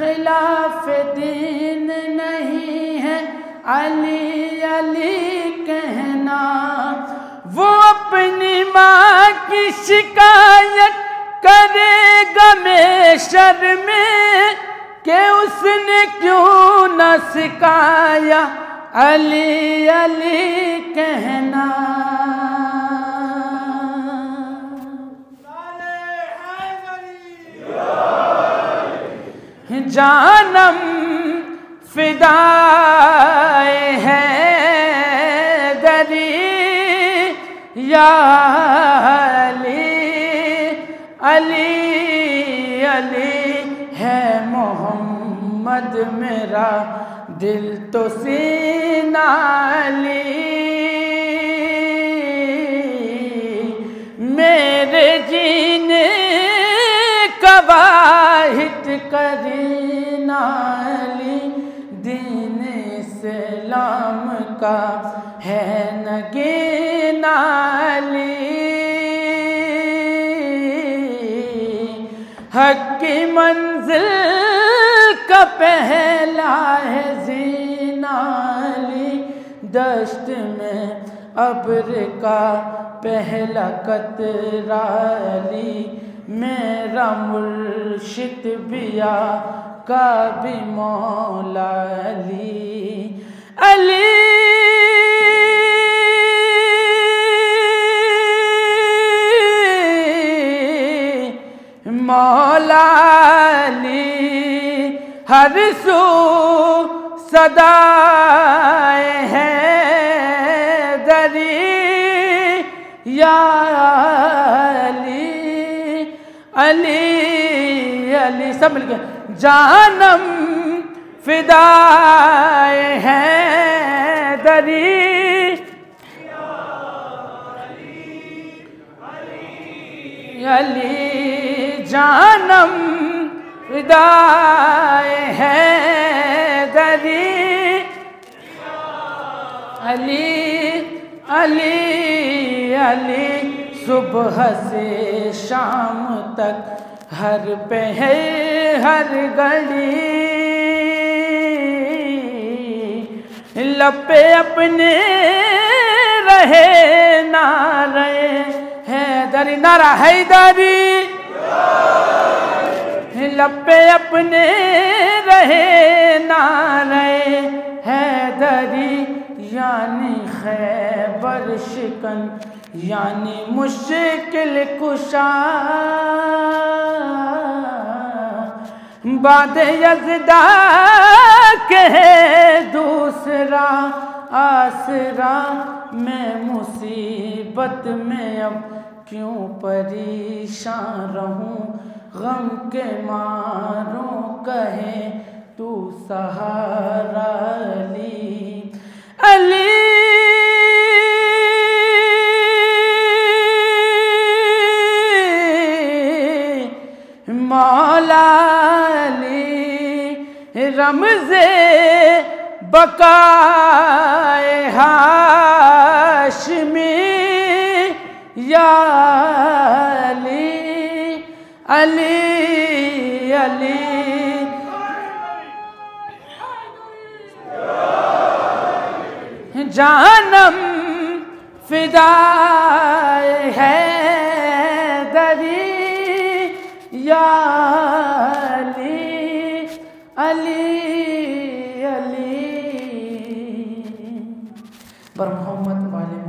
खिलाफ दीन नहीं है अली अली कहना। वो अपनी माँ की शिकायत करेगा महशर में कि उसने क्यों न सिखाया अली अली कहना। जानम फिदाए है दरी या अली अली अली है मोहम्मद मेरा दिल तो सीना अली। मेरे जीने का वाहिद करीना अली, दीन इस्लाम का है नगीना अली। हक की मंजिल का पहला है जीना अली, दश्त में अब्र का पहला कतरा अली। मेरा मुर्शिद बिया का भी मौला अली अली। मौला अली हर सू सदाए है दरी या अली अली अली। सब मिल गए। जानम फिदाए हैं दरी अली, जानम फिदाए हैं दरी अली अली अली। सुबह से शाम तक हर पहर हर घड़ी लपे अपने रहे नारे हैदरी। नारा हैदरी लपे अपने रहे नारे हैदरी। यानी खैबर शिकन यानी मुश्किल कुशा, बाद यज़दा के दूसरा आसरा। मैं मुसीबत में अब क्यों परेशान रहूं, गम के मारों कहे तू सहारा अली अली। मौला अली रमज़े बकाए हाशमी या अली अली अली। जानम फिदाए है दरी या अली अली अली। पर मोहम्मद वाले